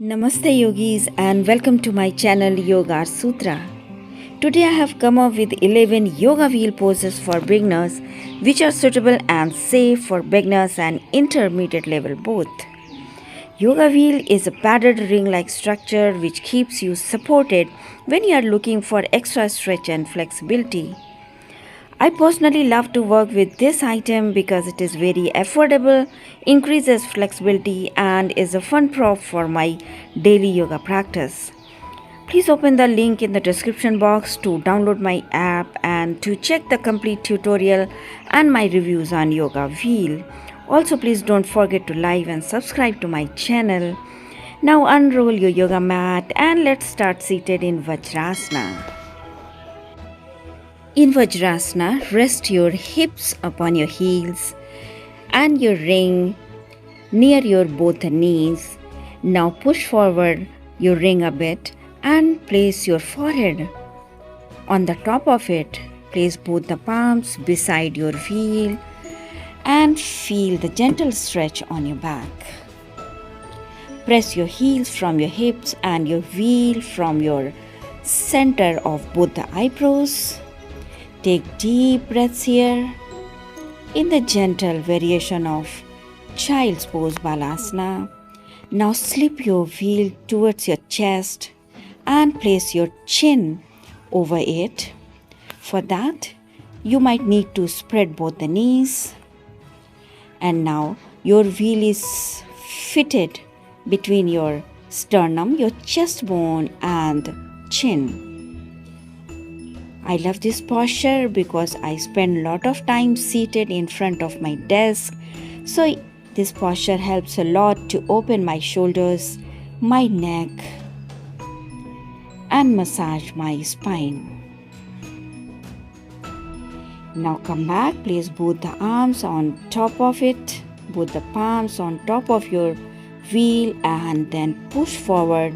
Namaste yogis and welcome to my channel Yogarsutra. Today I have come up with 11 yoga wheel poses for beginners which are suitable and safe for beginners and intermediate level both. Yoga wheel is a padded ring-like structure which keeps you supported when you are looking for extra stretch and flexibility. I personally love to work with this item because it is very affordable, increases flexibility, and is a fun prop for my daily yoga practice. Please open the link in the description box to download my app and to check the complete tutorial and my reviews on Yoga Wheel. Also, please don't forget to like and subscribe to my channel. Now unroll your yoga mat and let's start seated in Vajrasana. In Vajrasana, rest your hips upon your heels and your ring near your both knees. Now push forward your ring a bit and place your forehead on the top of it. Place both the palms beside your wheel and feel the gentle stretch on your back. Press your heels from your hips and your wheel from your center of both the eyebrows. Take deep breaths here in the gentle variation of Child's Pose Balasana. Now slip your wheel towards your chest and place your chin over it. For that, you might need to spread both the knees. And now your wheel is fitted between your sternum, your chest bone and chin. I love this posture because I spend a lot of time seated in front of my desk. So this posture helps a lot to open my shoulders, my neck, and massage my spine. Now come back, place both the arms on top of it, both the palms on top of your wheel, and then push forward.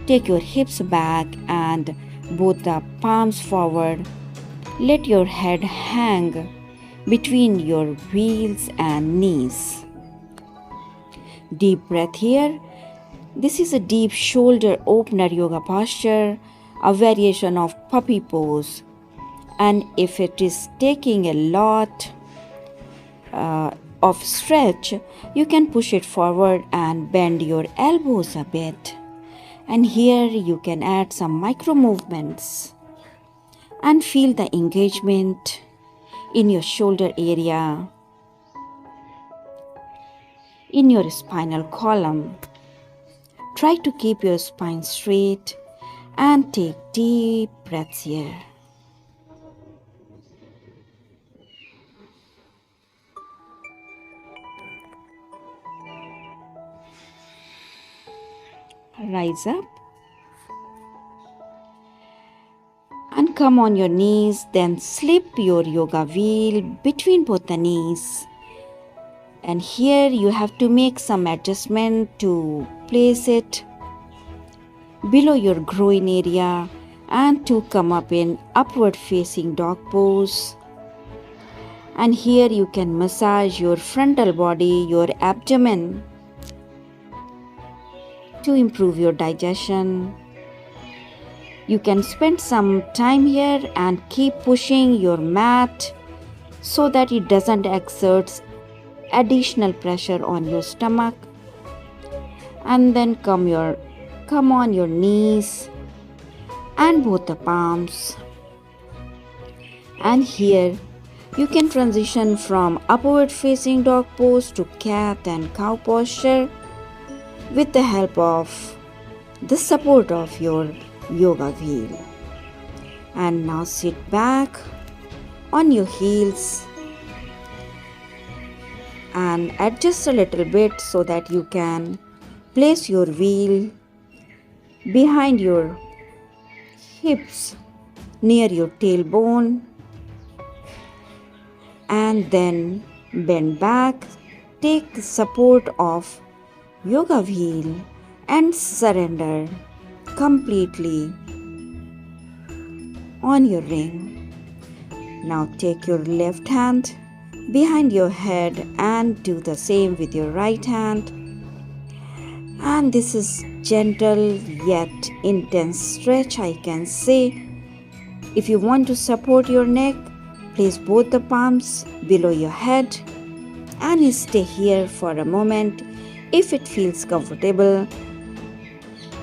Take your hips back and both the palms forward. Let your head hang between your wheels and knees. Deep breath here. This is a deep shoulder opener yoga posture, a variation of puppy pose. And if it is taking a lot of stretch, you can push it forward and bend your elbows a bit. And here you can add some micro movements and feel the engagement in your shoulder area, in your spinal column. Try to keep your spine straight and take deep breaths here. Rise up and come on your knees, then slip your yoga wheel between both the knees. And here you have to make some adjustment to place it below your groin area and to come up in upward facing dog pose. And here you can massage your frontal body, your abdomen, to improve your digestion. You can spend some time here and keep pushing your mat so that it doesn't exert additional pressure on your stomach. And then come on your knees and both the palms. And here you can transition from upward facing dog pose to cat and cow posture with the help of the support of your yoga wheel. And now sit back on your heels and adjust a little bit so that you can place your wheel behind your hips near your tailbone, and then bend back. Take the support of yoga wheel and surrender completely on your ring. Now take your left hand behind your head and do the same with your right hand. And this is gentle yet intense stretch, I can say. If you want to support your neck, place both the palms below your head and stay here for a moment if it feels comfortable.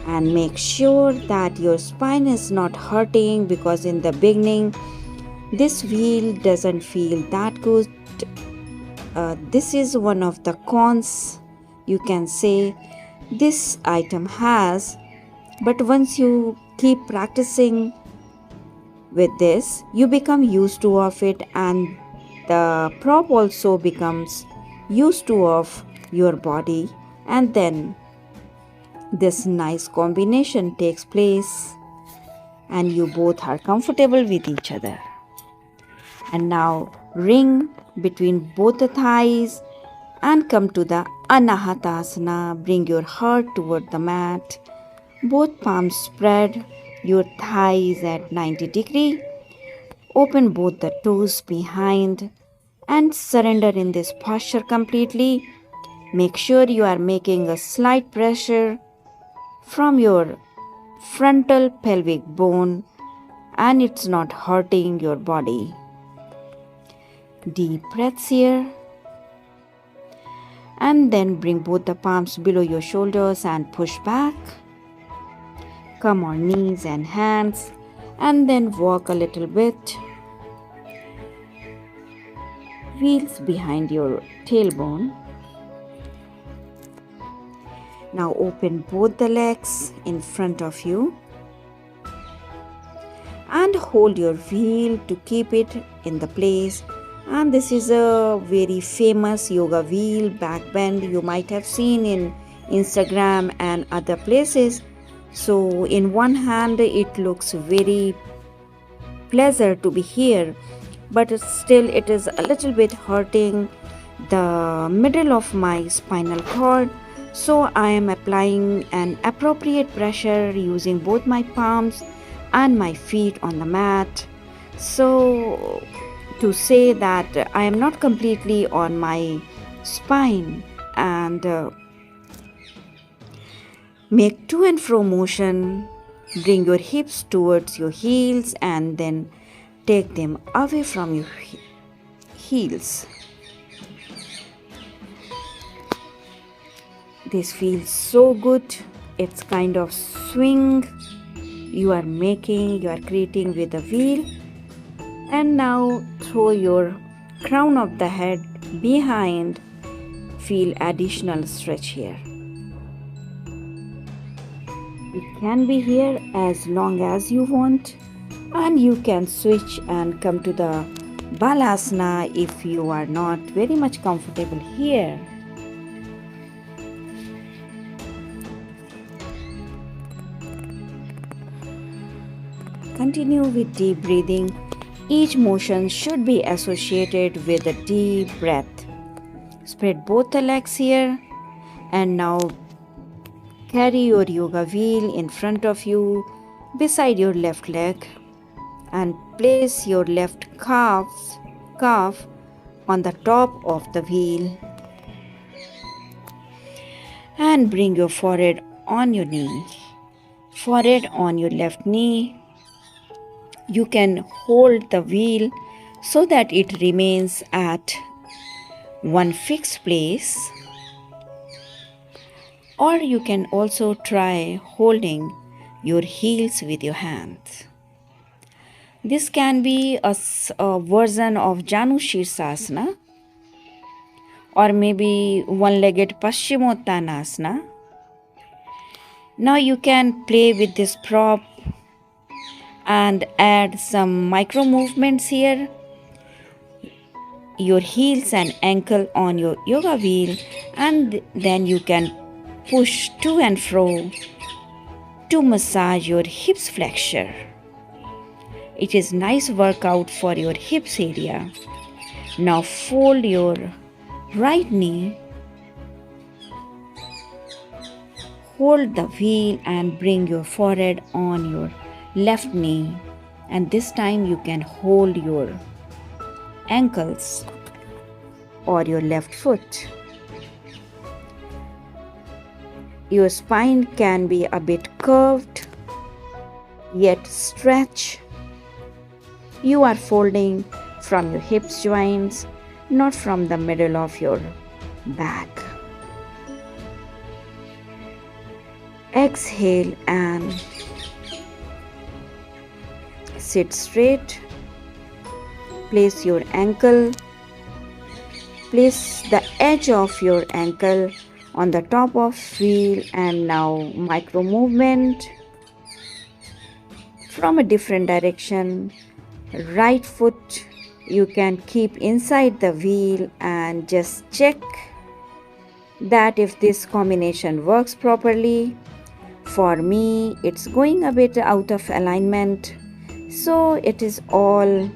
And make sure that your spine is not hurting, because in the beginning this wheel doesn't feel that good. This is one of the cons, you can say, this item has. But once you keep practicing with this, you become used to of it, and the prop also becomes used to of your body, and then this nice combination takes place and you both are comfortable with each other. And now ring between both the thighs and come to the Anahatasana. Bring your heart toward the mat. Both palms spread, your thighs at 90 degrees. Open both the toes behind and surrender in this posture completely. Make sure you are making a slight pressure from your frontal pelvic bone and it's not hurting your body. Deep breaths here. And then bring both the palms below your shoulders and push back. Come on knees and hands and then walk a little bit. Wheels behind your tailbone. Now open both the legs in front of you and hold your wheel to keep it in the place. And this is a very famous yoga wheel back bend you might have seen in Instagram and other places. So in one hand it looks very pleasant to be here, but still it is a little bit hurting the middle of my spinal cord. So I am applying an appropriate pressure using both my palms and my feet on the mat. So to say that I am not completely on my spine, and make to and fro motion. Bring your hips towards your heels and then take them away from your heels. This feels so good. It's kind of swing you are creating with the wheel. And now throw your crown of the head behind. Feel additional stretch here. It can be here as long as you want, and you can switch and come to the Balasana if you are not very much comfortable here. Continue with deep breathing. Each motion should be associated with a deep breath. Spread both the legs here and now carry your yoga wheel in front of you beside your left leg and place your left calf on the top of the wheel and bring your forehead on your knee. Forehead on your left knee. You can hold the wheel so that it remains at one fixed place, or you can also try holding your heels with your hands. This can be a version of Janu Shirshasana, or maybe one-legged Uttanasana. Now you can play with this prop and add some micro movements here. Your heels and ankle on your yoga wheel, and then you can push to and fro to massage your hips flexure. It is nice workout for your hips area. Now fold your right knee, hold the wheel and bring your forehead on your left knee, and this time you can hold your ankles or your left foot. Your spine can be a bit curved, yet stretch. You are folding from your hips joints, not from the middle of your back. Exhale and sit straight. Place your ankle. Place the edge of your ankle on the top of wheel, and now micro movement from a different direction. Right foot you can keep inside the wheel and just check that if this combination works properly. For me, it's going a bit out of alignment, so it is all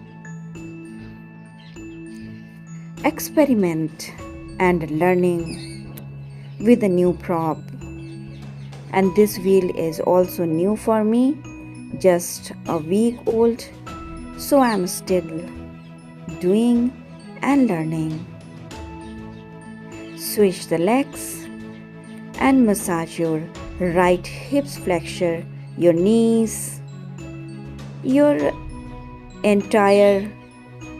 experiment and learning with a new prop. And this wheel is also new for me, just a week old, so I'm still doing and learning. Switch the legs and massage your right hips flexure, your knees, your entire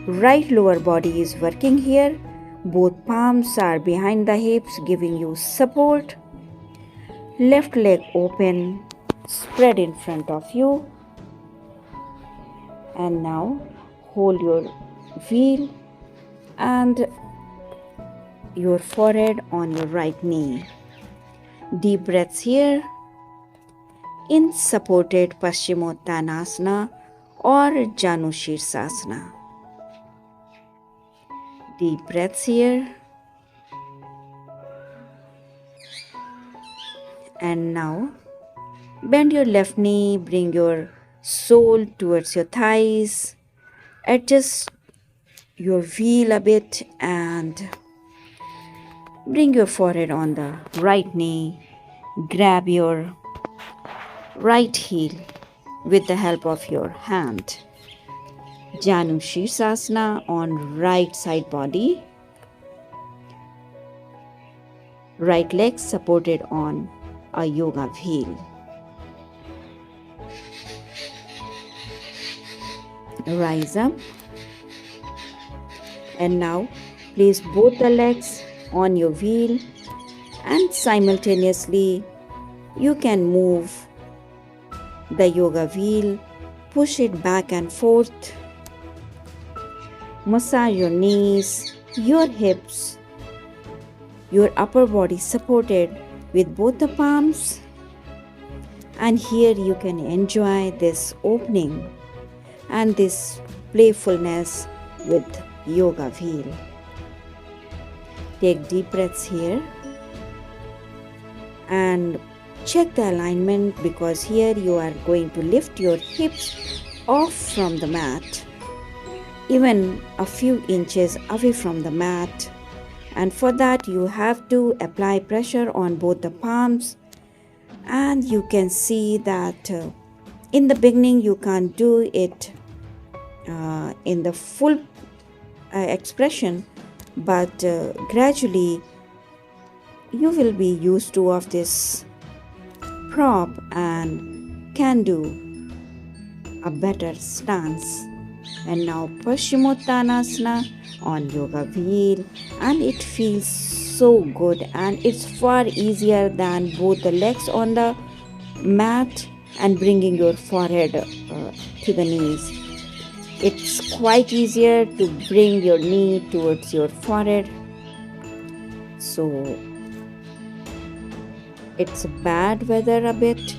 right lower body is working here. Both palms are behind the hips, giving you support. Left leg open, spread in front of you. And now hold your wheel and your forehead on your right knee. Deep breaths here in supported Paschimottanasana or Janu Shirshasana. Deep breaths here. And now bend your left knee, bring your sole towards your thighs, adjust your wheel a bit and bring your forehead on the right knee. Grab your right heel with the help of your hand. Janu Shirshasana on right side body. Right leg supported on a yoga wheel. Rise up. And now place both the legs on your wheel and simultaneously you can move the yoga wheel, push it back and forth, massage your knees, your hips, your upper body supported with both the palms, and here you can enjoy this opening and this playfulness with yoga wheel. Take deep breaths here and check the alignment, because here you are going to lift your hips off from the mat, even a few inches away from the mat. And for that you have to apply pressure on both the palms, and you can see that in the beginning you can't do it in the full expression, but gradually you will be used to of this prop and can do a better stance. And now Paschimottanasana on yoga wheel, and it feels so good and it's far easier than both the legs on the mat and bringing your forehead to the knees. It's quite easier to bring your knee towards your forehead. So it's bad weather a bit,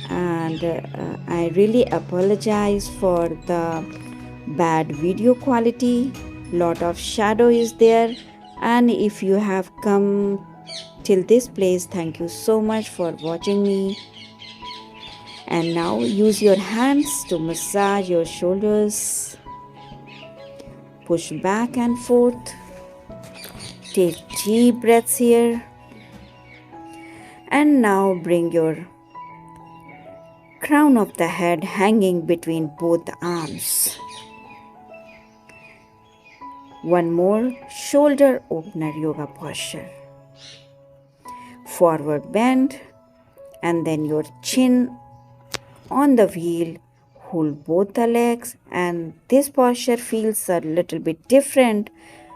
and I really apologize for the bad video quality. Lot of shadow is there, and if you have come till this place, thank you so much for watching me. And now use your hands to massage your shoulders. Push back and forth. Take deep breaths here. And now bring your crown of the head hanging between both arms. One more shoulder opener yoga posture. forward bend, and then your chin on the wheel. Hold both the legs, and this posture feels a little bit different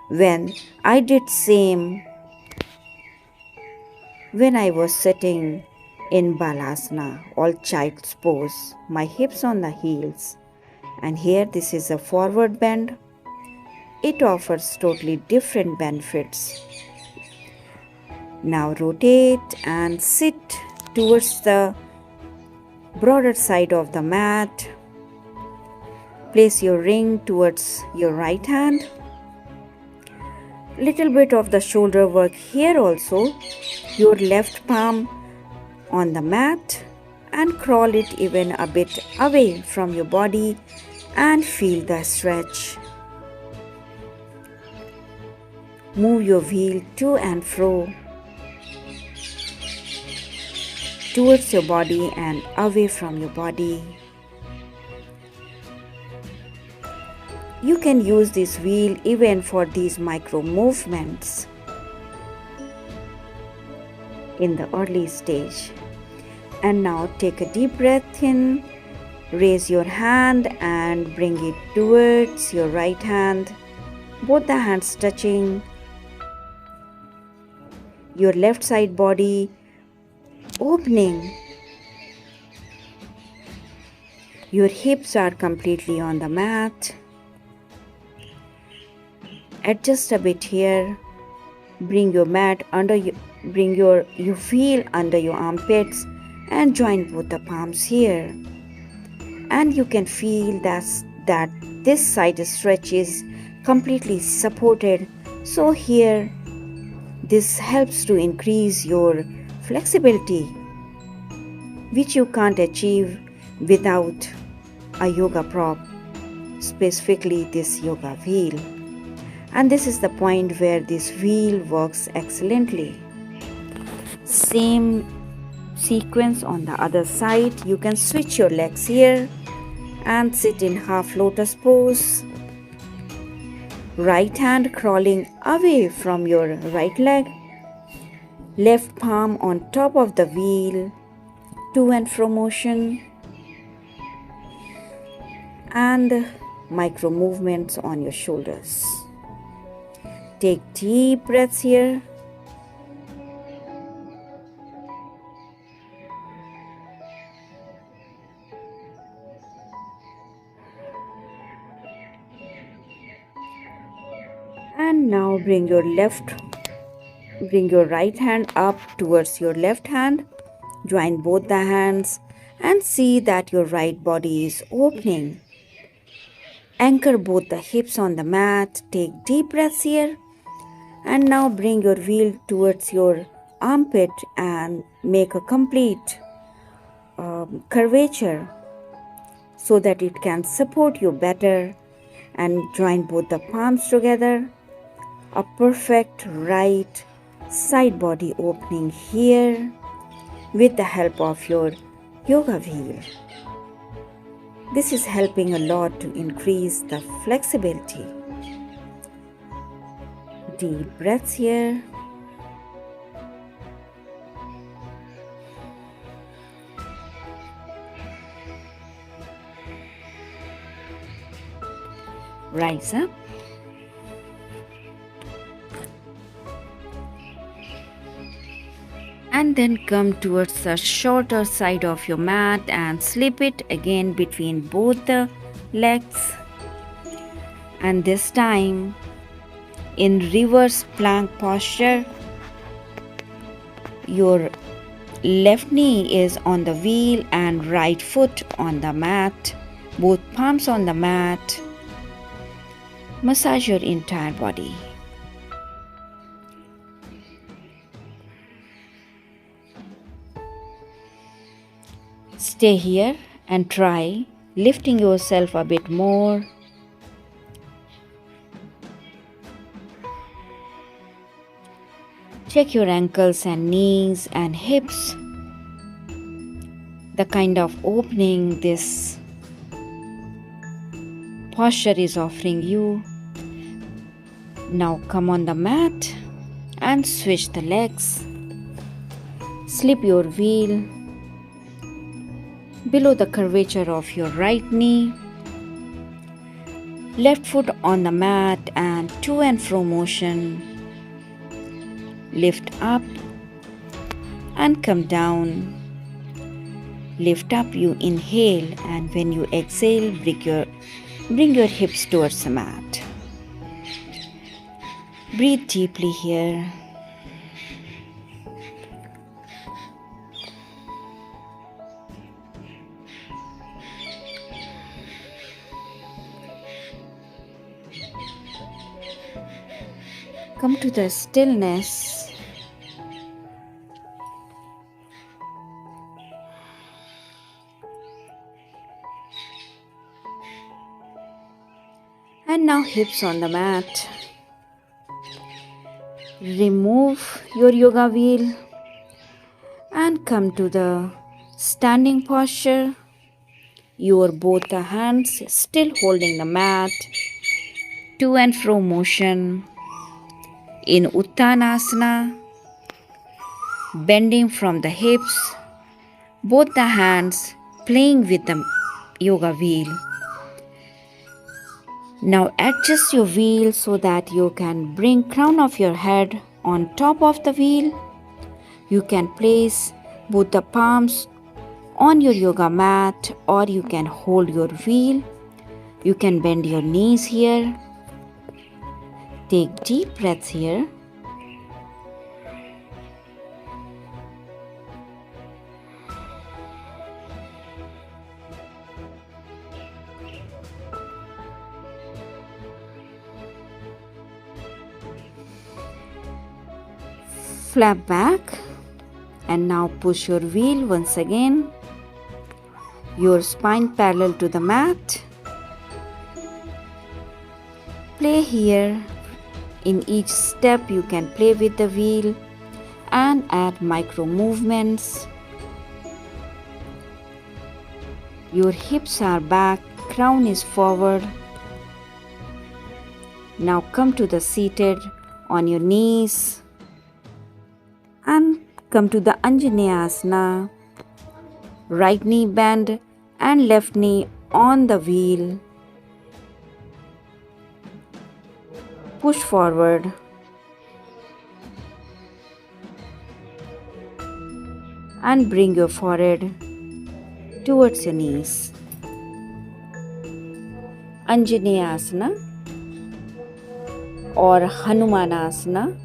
when I did same when I was sitting in Balasana, all child's pose, my hips on the heels. And here this is a forward bend. It offers totally different benefits. Now rotate and sit towards the broader side of the mat. Place your ring towards your right hand. Little bit of the shoulder work here also. Your left palm on the mat and crawl it even a bit away from your body and feel the stretch. Move your wheel to and fro towards your body and away from your body. You can use this wheel even for these micro movements in the early stage. And now take a deep breath in, raise your hand and bring it towards your right hand, both the hands touching your left side body, opening. Your hips are completely on the mat. Adjust a bit here. Bring your mat under you. Bring your wheel under your armpits and join both the palms here. And you can feel that this side stretch is completely supported. So here, this helps to increase your flexibility, which you can't achieve without a yoga prop, specifically this yoga wheel. And this is the point where this wheel works excellently. Same sequence on the other side. You can switch your legs here and sit in half lotus pose. Right hand crawling away from your right leg. Left palm on top of the wheel. To and fro motion. And micro movements on your shoulders. Take deep breaths here. And now bring your right hand up towards your left hand. Join both the hands and see that your right body is opening. Anchor both the hips on the mat. Take deep breaths here. And now bring your wheel towards your armpit and make a complete curvature so that it can support you better, and join both the palms together. A perfect right side body opening here with the help of your yoga wheel. This is helping a lot to increase the flexibility. Deep breaths here. Rise up. And then come towards the shorter side of your mat and slip it again between both the legs. And this time in reverse plank posture, your left knee is on the wheel and right foot on the mat, both palms on the mat. Massage your entire body. Stay here and try lifting yourself a bit more. Check your ankles and knees and hips, the kind of opening this posture is offering you. Now come on the mat and switch the legs. Slip your wheel below the curvature of your right knee. Left foot on the mat and to and fro motion. Lift up and come down. Lift up, you inhale, and when you exhale, bring your hips towards the mat. Breathe deeply here. Come to the stillness. And now hips on the mat. Remove your yoga wheel and come to the standing posture. Your both the hands still holding the mat. To and fro motion. In Uttanasana, bending from the hips, both the hands playing with the yoga wheel. Now adjust your wheel so that you can bring crown of your head on top of the wheel. You can place both the palms on your yoga mat or you can hold your wheel. You can bend your knees here. Take deep breaths here. Flap back and now push your wheel once again. Your spine parallel to the mat. Play here. In each step you can play with the wheel and add micro movements. Your hips are back, crown is forward. Now come to the seated on your knees and come to the Anjaneyasana. Right knee bend and left knee on the wheel. Push forward. And bring your forehead towards your knees. Anjaneyasana or Hanumanasana,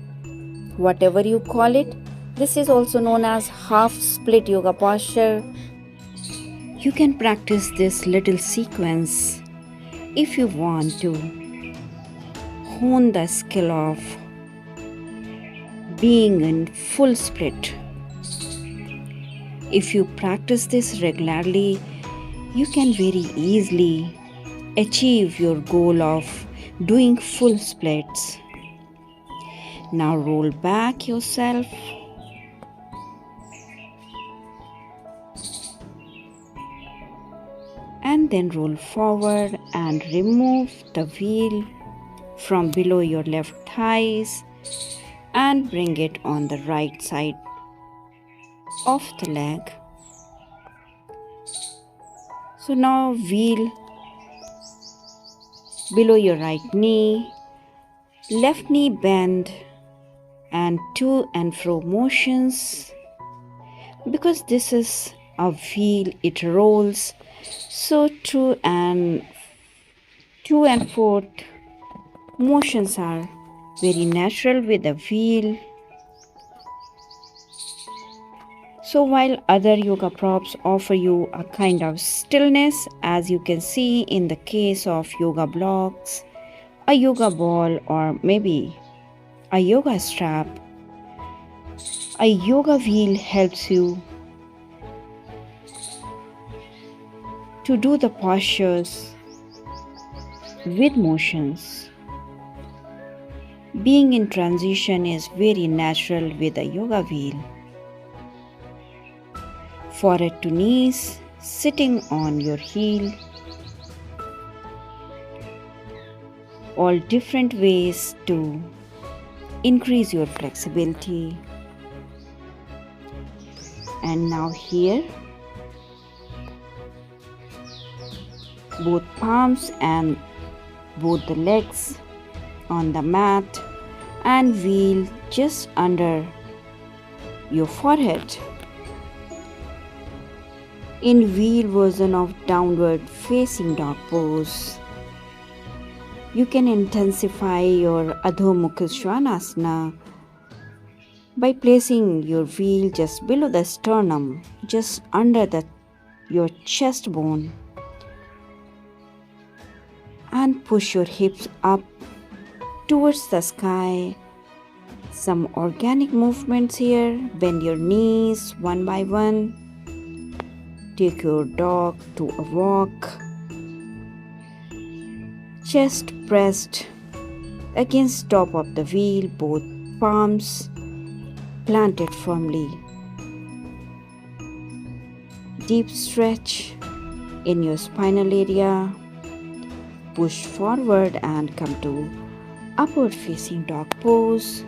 whatever you call it. This is also known as half split yoga posture. You can practice this little sequence if you want to hone the skill of being in full split. If you practice this regularly, you can very easily achieve your goal of doing full splits. Now roll back yourself. And then roll forward and remove the wheel from below your left thighs and bring it on the right side of the leg. So now wheel below your right knee, left knee bend and to and fro motions. Because this is a wheel, it rolls. So to and forth motions are very natural with the wheel. So while other yoga props offer you a kind of stillness, as you can see in the case of yoga blocks, a yoga ball, or maybe a yoga strap, a yoga wheel helps you to do the postures with motions. Being in transition is very natural with a yoga wheel. Forehead to knees, sitting on your heel. All different ways to increase your flexibility. And now here, both palms and both the legs on the mat and wheel just under your forehead. In wheel version of downward facing dog pose, you can intensify your Adho Mukha Svanasana by placing your wheel just below the sternum, just under your chest bone, and push your hips up towards the sky. Some organic movements here. Bend your knees one by one. Take your dog to a walk. Chest pressed against top of the wheel, both palms planted firmly. Deep stretch in your spinal area. Push forward and come to upward facing dog pose.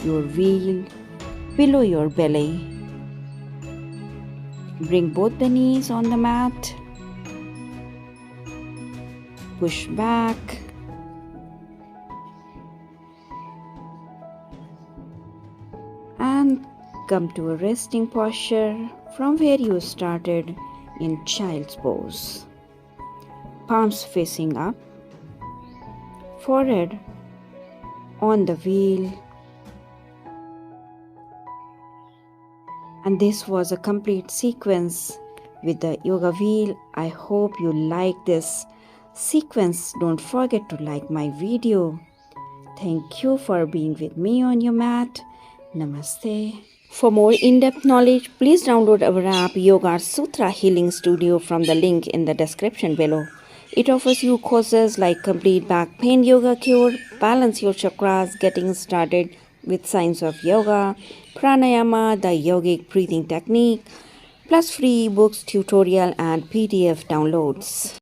Your wheel below your belly. Bring both the knees on the mat. Push back. And come to a resting posture from where you started in child's pose. Palms facing up. Forehead on the wheel. And this was a complete sequence with the yoga wheel. I hope you like this sequence. Don't forget to like my video. Thank you for being with me on your mat. Namaste. For more in-depth knowledge, please download our app Yogarsutra Healing Studio from the link in the description below. It offers you courses like complete back pain yoga cure, balance your chakras, getting started with science of yoga, pranayama, the yogic breathing technique, plus free books, tutorial and PDF downloads.